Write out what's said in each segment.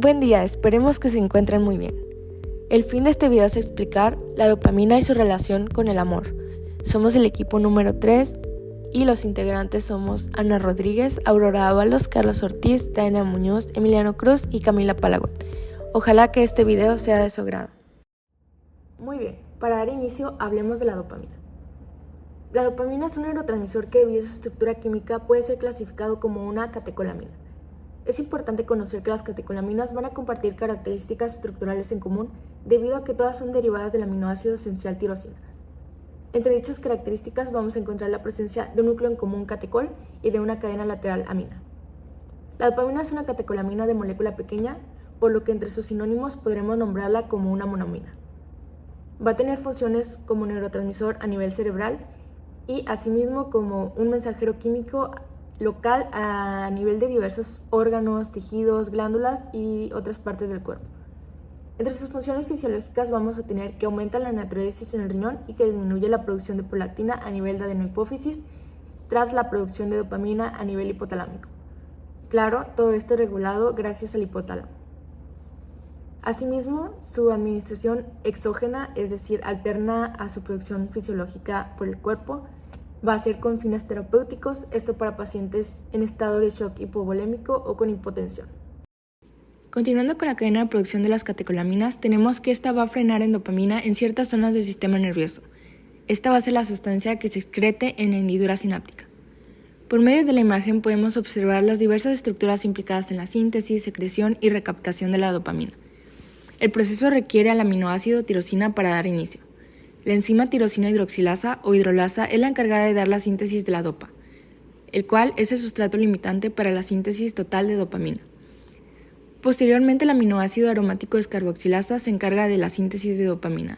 Buen día, esperemos que se encuentren muy bien. El fin de este video es explicar la dopamina y su relación con el amor. Somos el equipo número 3 y los integrantes somos Ana Rodríguez, Aurora Ábalos, Carlos Ortiz, Diana Muñoz, Emiliano Cruz y Camila Palagot. Ojalá que este video sea de su agrado. Muy bien, para dar inicio hablemos de la dopamina. La dopamina es un neurotransmisor que debido a su estructura química puede ser clasificado como una catecolamina. Es importante conocer que las catecolaminas van a compartir características estructurales en común debido a que todas son derivadas del aminoácido esencial tirosina. Entre dichas características vamos a encontrar la presencia de un núcleo en común catecol y de una cadena lateral amina. La dopamina es una catecolamina de molécula pequeña, por lo que entre sus sinónimos podremos nombrarla como una monoamina. Va a tener funciones como neurotransmisor a nivel cerebral y asimismo como un mensajero químico local a nivel de diversos órganos, tejidos, glándulas y otras partes del cuerpo. Entre sus funciones fisiológicas vamos a tener que aumenta la natriuresis en el riñón y que disminuye la producción de prolactina a nivel de adenohipófisis tras la producción de dopamina a nivel hipotalámico. Claro, todo esto regulado gracias al hipotálamo. Asimismo, su administración exógena, es decir, alterna a su producción fisiológica por el cuerpo, va a ser con fines terapéuticos, esto para pacientes en estado de shock hipovolémico o con hipotensión. Continuando con la cadena de producción de las catecolaminas, tenemos que esta va a frenar en dopamina en ciertas zonas del sistema nervioso. Esta va a ser la sustancia que se excrete en la hendidura sináptica. Por medio de la imagen podemos observar las diversas estructuras implicadas en la síntesis, secreción y recaptación de la dopamina. El proceso requiere al aminoácido tirosina para dar inicio. La enzima tirosina hidroxilasa o hidrolasa es la encargada de dar la síntesis de la dopa, el cual es el sustrato limitante para la síntesis total de dopamina. Posteriormente, el aminoácido aromático descarboxilasa se encarga de la síntesis de dopamina,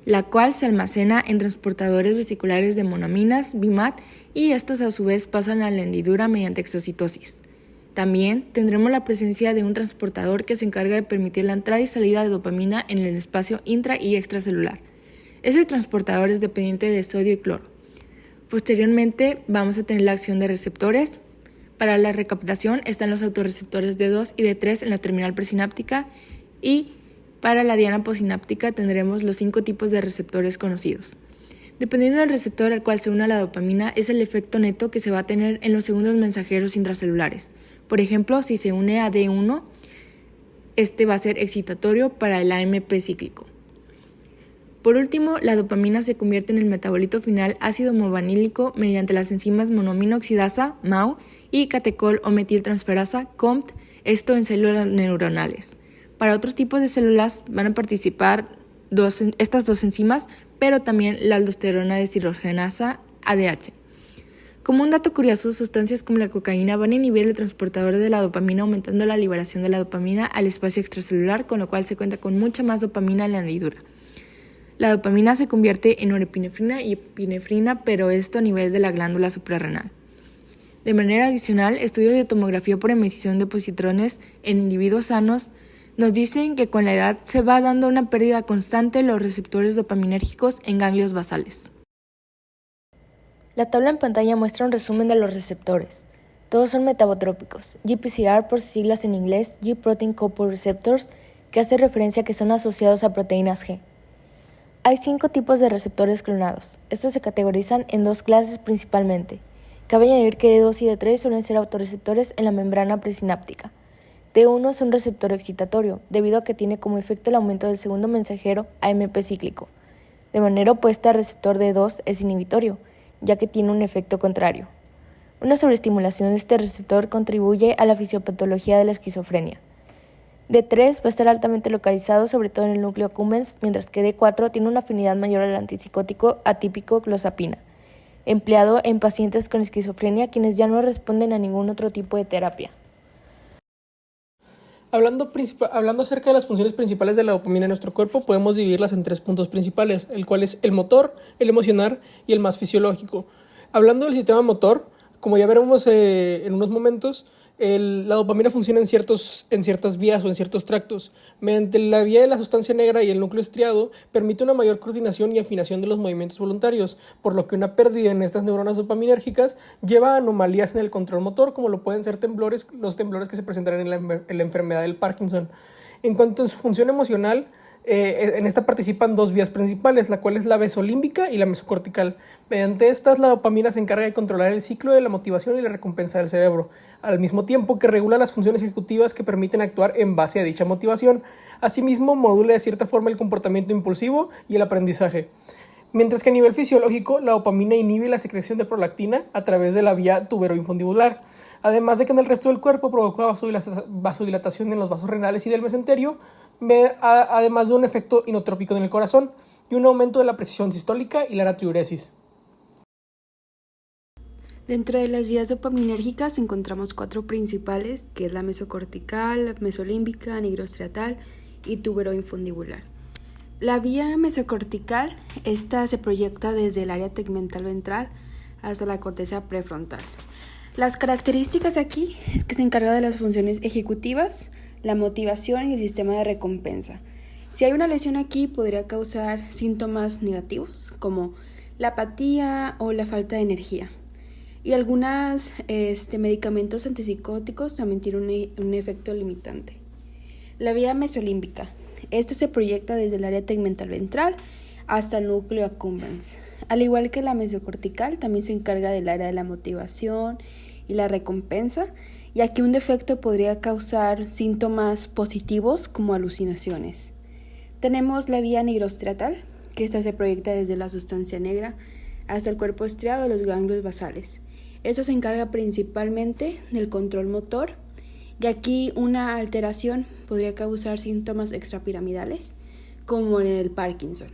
la cual se almacena en transportadores vesiculares de monoaminas, BIMAT, y estos a su vez pasan a la hendidura mediante exocitosis. También tendremos la presencia de un transportador que se encarga de permitir la entrada y salida de dopamina en el espacio intra y extracelular. Ese transportador es dependiente de sodio y cloro. Posteriormente vamos a tener la acción de receptores. Para la recaptación están los autorreceptores D2 y D3 en la terminal presináptica y para la diana postsináptica tendremos los 5 tipos de receptores conocidos. Dependiendo del receptor al cual se una la dopamina es el efecto neto que se va a tener en los segundos mensajeros intracelulares. Por ejemplo, si se une a D1, este va a ser excitatorio para el AMP cíclico. Por último, la dopamina se convierte en el metabolito final ácido homovanílico mediante las enzimas monoamino oxidasa, MAO, y catecol o metiltransferasa, COMT, esto en células neuronales. Para otros tipos de células van a participar estas dos enzimas, pero también la aldosterona deshidrogenasa, ADH. Como un dato curioso, sustancias como la cocaína van a inhibir el transportador de la dopamina, aumentando la liberación de la dopamina al espacio extracelular, con lo cual se cuenta con mucha más dopamina en la hendidura. La dopamina se convierte en norepinefrina y epinefrina, pero esto a nivel de la glándula suprarrenal. De manera adicional, estudios de tomografía por emisión de positrones en individuos sanos nos dicen que con la edad se va dando una pérdida constante de los receptores dopaminérgicos en ganglios basales. La tabla en pantalla muestra un resumen de los receptores. Todos son metabotrópicos, GPCR por sus siglas en inglés, G-Protein Coupled Receptors, que hace referencia a que son asociados a proteínas G. Hay 5 tipos de receptores clonados. Estos se categorizan en 2 clases principalmente. Cabe añadir que D2 y D3 suelen ser autorreceptores en la membrana presináptica. D1 es un receptor excitatorio, debido a que tiene como efecto el aumento del segundo mensajero AMP cíclico. De manera opuesta, el receptor D2 es inhibitorio, ya que tiene un efecto contrario. Una sobreestimulación de este receptor contribuye a la fisiopatología de la esquizofrenia. D3 va a estar altamente localizado sobre todo en el núcleo accumbens, mientras que D4 tiene una afinidad mayor al antipsicótico atípico clozapina, empleado en pacientes con esquizofrenia quienes ya no responden a ningún otro tipo de terapia. Hablando acerca de las funciones principales de la dopamina en nuestro cuerpo, podemos dividirlas en 3 puntos principales, el cual es el motor, el emocional y el más fisiológico. Hablando del sistema motor, como ya veremos en unos momentos, La dopamina funciona en ciertas vías o en ciertos tractos. Mediante la vía de la sustancia negra y el núcleo estriado, permite una mayor coordinación y afinación de los movimientos voluntarios, por lo que una pérdida en estas neuronas dopaminérgicas lleva a anomalías en el control motor, como lo pueden ser los temblores que se presentarán en la enfermedad del Parkinson. En cuanto a su función emocional, en esta participan dos vías principales, la cual es la mesolímbica y la mesocortical. Mediante estas, la dopamina se encarga de controlar el ciclo de la motivación y la recompensa del cerebro, al mismo tiempo que regula las funciones ejecutivas que permiten actuar en base a dicha motivación. Asimismo, modula de cierta forma el comportamiento impulsivo y el aprendizaje. Mientras que a nivel fisiológico, la dopamina inhibe la secreción de prolactina a través de la vía tuberoinfundibular, además de que en el resto del cuerpo provoca vasodilatación en los vasos renales y del mesenterio, además de un efecto inotrópico en el corazón y un aumento de la presión sistólica y la natriuresis. Dentro de las vías dopaminérgicas encontramos cuatro principales, que es la mesocortical, mesolímbica, nigrostriatal y tuberoinfundibular. La vía mesocortical, esta se proyecta desde el área tegmental ventral hasta la corteza prefrontal. Las características aquí es que se encarga de las funciones ejecutivas, la motivación y el sistema de recompensa. Si hay una lesión aquí, podría causar síntomas negativos como la apatía o la falta de energía. Y algunos medicamentos antipsicóticos también tienen un efecto limitante. La vía mesolímbica. Esto se proyecta desde el área tegmental ventral hasta el núcleo accumbens. Al igual que la mesocortical, también se encarga del área de la motivación y la recompensa, y aquí un defecto podría causar síntomas positivos como alucinaciones. Tenemos la vía nigrostriatal, que esta se proyecta desde la sustancia negra hasta el cuerpo estriado de los ganglios basales. Esta se encarga principalmente del control motor, y aquí una alteración podría causar síntomas extrapiramidales, como en el Parkinson.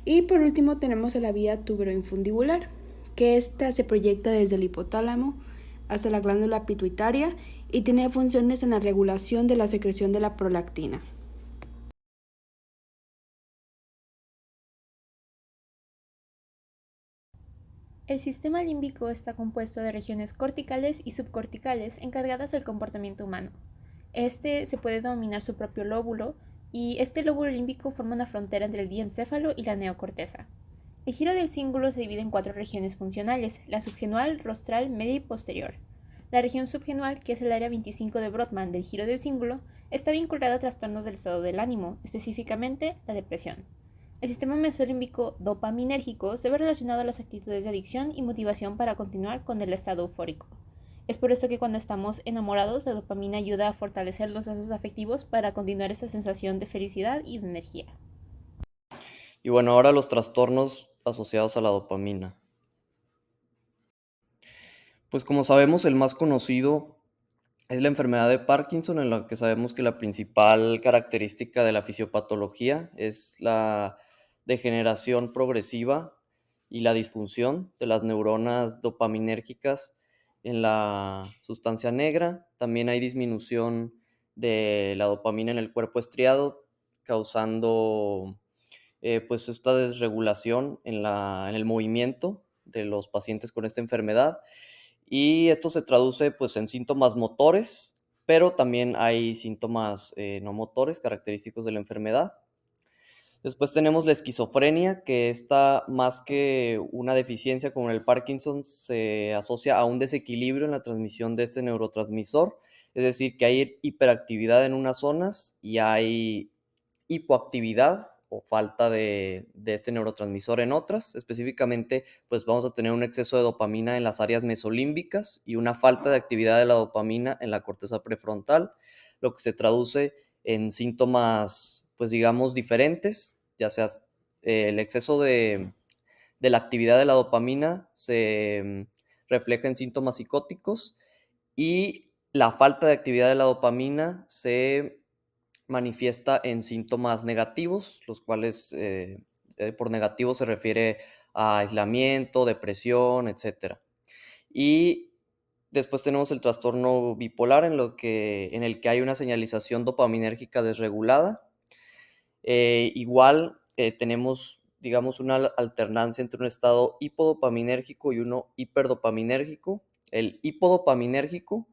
Y por último tenemos la vía tuberoinfundibular, que esta se proyecta desde el hipotálamo hasta la glándula pituitaria y tiene funciones en la regulación de la secreción de la prolactina. El sistema límbico está compuesto de regiones corticales y subcorticales encargadas del comportamiento humano. Este se puede denominar su propio lóbulo, y este lóbulo límbico forma una frontera entre el diencéfalo y la neocorteza. El giro del cíngulo se divide en cuatro regiones funcionales: la subgenual, rostral, media y posterior. La región subgenual, que es el área 25 de Brodmann del giro del cíngulo, está vinculada a trastornos del estado del ánimo, específicamente la depresión. El sistema mesolímbico dopaminérgico se ve relacionado a las actitudes de adicción y motivación para continuar con el estado eufórico. Es por esto que cuando estamos enamorados, la dopamina ayuda a fortalecer los lazos afectivos para continuar esa sensación de felicidad y de energía. Y bueno, ahora los trastornos asociados a la dopamina. Pues como sabemos, el más conocido es la enfermedad de Parkinson, en la que sabemos que la principal característica de la fisiopatología es la degeneración progresiva y la disfunción de las neuronas dopaminérgicas en la sustancia negra. También hay disminución de la dopamina en el cuerpo estriado, causando pues esta desregulación en el movimiento de los pacientes con esta enfermedad. Y esto se traduce pues en síntomas motores, pero también hay síntomas no motores característicos de la enfermedad. Después tenemos la esquizofrenia, que está más que una deficiencia como en el Parkinson, se asocia a un desequilibrio en la transmisión de este neurotransmisor, es decir, que hay hiperactividad en unas zonas y hay hipoactividad o falta de este neurotransmisor en otras. Específicamente, pues vamos a tener un exceso de dopamina en las áreas mesolímbicas y una falta de actividad de la dopamina en la corteza prefrontal, lo que se traduce en síntomas, pues digamos, diferentes, ya sea el exceso de la actividad de la dopamina se refleja en síntomas psicóticos, y la falta de actividad de la dopamina se manifiesta en síntomas negativos, los cuales por negativo se refiere a aislamiento, depresión, etcétera. Y después tenemos el trastorno bipolar, en el que hay una señalización dopaminérgica desregulada. Igual tenemos, digamos, una alternancia entre un estado hipodopaminérgico y uno hiperdopaminérgico. El hipodopaminérgico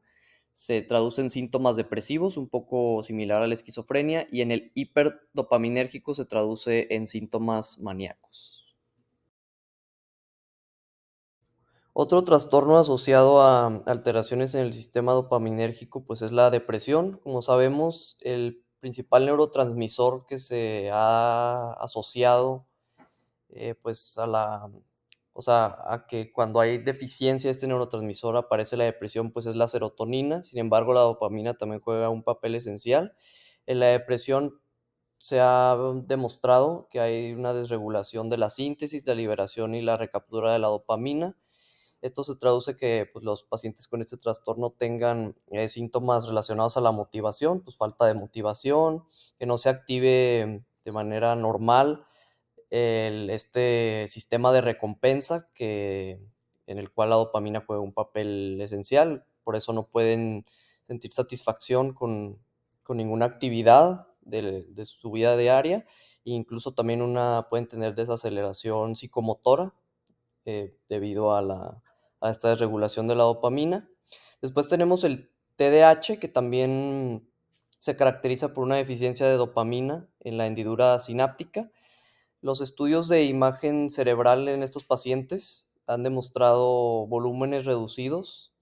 se traduce en síntomas depresivos, un poco similar a la esquizofrenia, y en el hiperdopaminérgico se traduce en síntomas maníacos. Otro trastorno asociado a alteraciones en el sistema dopaminérgico, pues es la depresión. Como sabemos, el principal neurotransmisor que se ha asociado, pues a que cuando hay deficiencia de este neurotransmisor aparece la depresión, pues es la serotonina. Sin embargo, la dopamina también juega un papel esencial. En la depresión se ha demostrado que hay una desregulación de la síntesis, la liberación y la recaptura de la dopamina. Esto se traduce que, pues, los pacientes con este trastorno tengan, síntomas relacionados a la motivación, pues, falta de motivación, que no se active de manera normal este sistema de recompensa en el cual la dopamina juega un papel esencial. Por eso no pueden sentir satisfacción con ninguna actividad de su vida diaria, e incluso también pueden tener desaceleración psicomotora, debido a esta desregulación de la dopamina. Después tenemos el TDAH, que también se caracteriza por una deficiencia de dopamina en la hendidura sináptica. Los estudios de imagen cerebral en estos pacientes han demostrado volúmenes reducidos,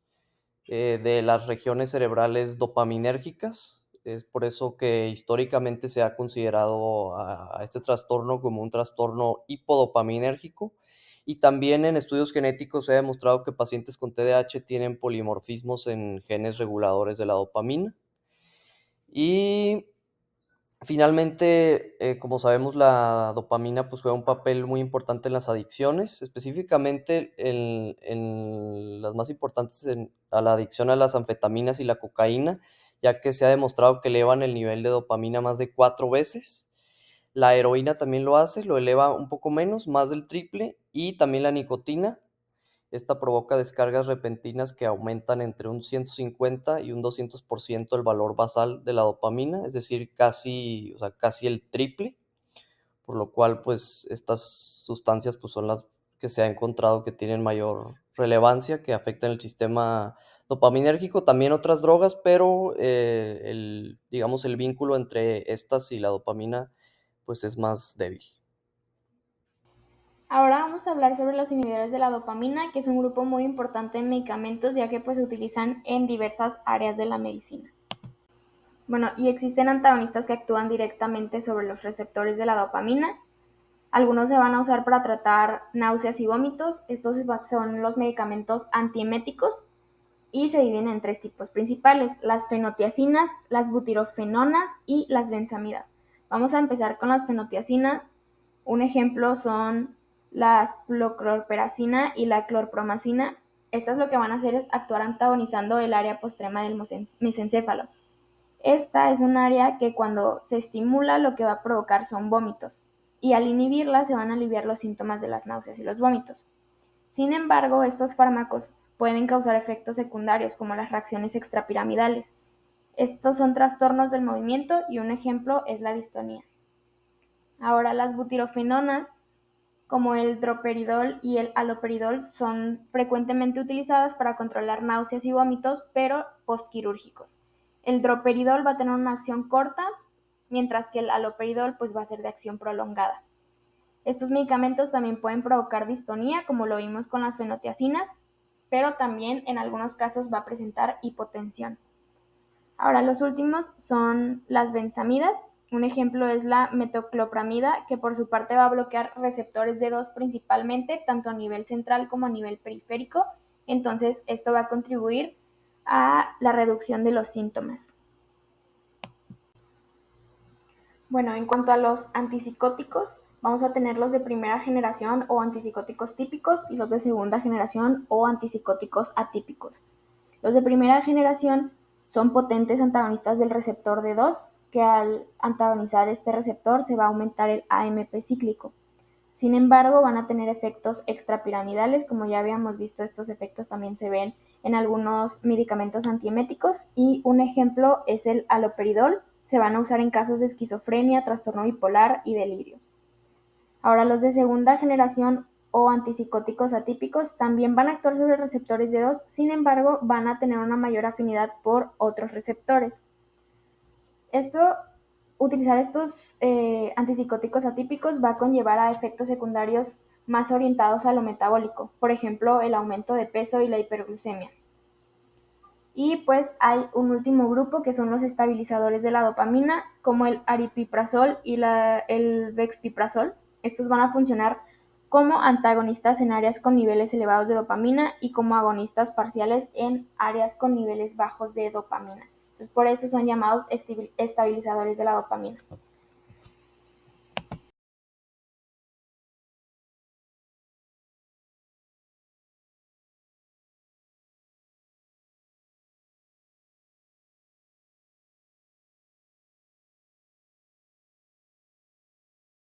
de las regiones cerebrales dopaminérgicas. Es por eso que históricamente se ha considerado a este trastorno como un trastorno hipodopaminérgico. Y también en estudios genéticos se ha demostrado que pacientes con TDAH tienen polimorfismos en genes reguladores de la dopamina. Y finalmente, como sabemos, la dopamina, pues, juega un papel muy importante en las adicciones, específicamente en las más importantes a la adicción a las anfetaminas y la cocaína, ya que se ha demostrado que elevan el nivel de dopamina más de 4 veces. La heroína también lo hace, lo eleva un poco menos, más del triple, y también la nicotina. Esta provoca descargas repentinas que aumentan entre un 150 y un 200% el valor basal de la dopamina, es decir, casi, o sea, casi el triple, por lo cual, pues, estas sustancias, pues, son las que se ha encontrado que tienen mayor relevancia, que afectan el sistema dopaminérgico, también otras drogas, pero, digamos, el vínculo entre estas y la dopamina, pues, es más débil. Ahora vamos a hablar sobre los inhibidores de la dopamina, que es un grupo muy importante en medicamentos, ya que pues se utilizan en diversas áreas de la medicina. Bueno, y existen antagonistas que actúan directamente sobre los receptores de la dopamina. Algunos se van a usar para tratar náuseas y vómitos. Estos son los medicamentos antieméticos y se dividen en 3 tipos principales: las fenotiacinas, las butirofenonas y las benzamidas. Vamos a empezar con las fenotiacinas. Un ejemplo son las clorperacina y la clorpromacina. Estas lo que van a hacer es actuar antagonizando el área postrema del mesencéfalo. Esta es un área que cuando se estimula lo que va a provocar son vómitos, y al inhibirla se van a aliviar los síntomas de las náuseas y los vómitos. Sin embargo, estos fármacos pueden causar efectos secundarios como las reacciones extrapiramidales. Estos son trastornos del movimiento y un ejemplo es la distonía. Ahora, las butirofenonas, como el droperidol y el haloperidol, son frecuentemente utilizadas para controlar náuseas y vómitos, pero postquirúrgicos. El droperidol va a tener una acción corta, mientras que el haloperidol pues va a ser de acción prolongada. Estos medicamentos también pueden provocar distonía, como lo vimos con las fenotiacinas, pero también en algunos casos va a presentar hipotensión. Ahora, los últimos son las benzamidas. Un ejemplo es la metoclopramida, que por su parte va a bloquear receptores D2 principalmente, tanto a nivel central como a nivel periférico. Entonces, esto va a contribuir a la reducción de los síntomas. Bueno, en cuanto a los antipsicóticos, vamos a tener los de primera generación o antipsicóticos típicos y los de segunda generación o antipsicóticos atípicos. Los de primera generación son potentes antagonistas del receptor D2, que al antagonizar este receptor se va a aumentar el AMP cíclico. Sin embargo, van a tener efectos extrapiramidales, como ya habíamos visto, estos efectos también se ven en algunos medicamentos antieméticos, y un ejemplo es el haloperidol. Se van a usar en casos de esquizofrenia, trastorno bipolar y delirio. Ahora, los de segunda generación o antipsicóticos atípicos también van a actuar sobre receptores de 2, sin embargo, van a tener una mayor afinidad por otros receptores. Utilizar estos antipsicóticos atípicos va a conllevar a efectos secundarios más orientados a lo metabólico, por ejemplo, el aumento de peso y la hiperglucemia. Y pues hay un último grupo que son los estabilizadores de la dopamina, como el aripiprazol y el bexpiprazol. Estos van a funcionar como antagonistas en áreas con niveles elevados de dopamina y como agonistas parciales en áreas con niveles bajos de dopamina. Entonces, por eso son llamados estabilizadores de la dopamina.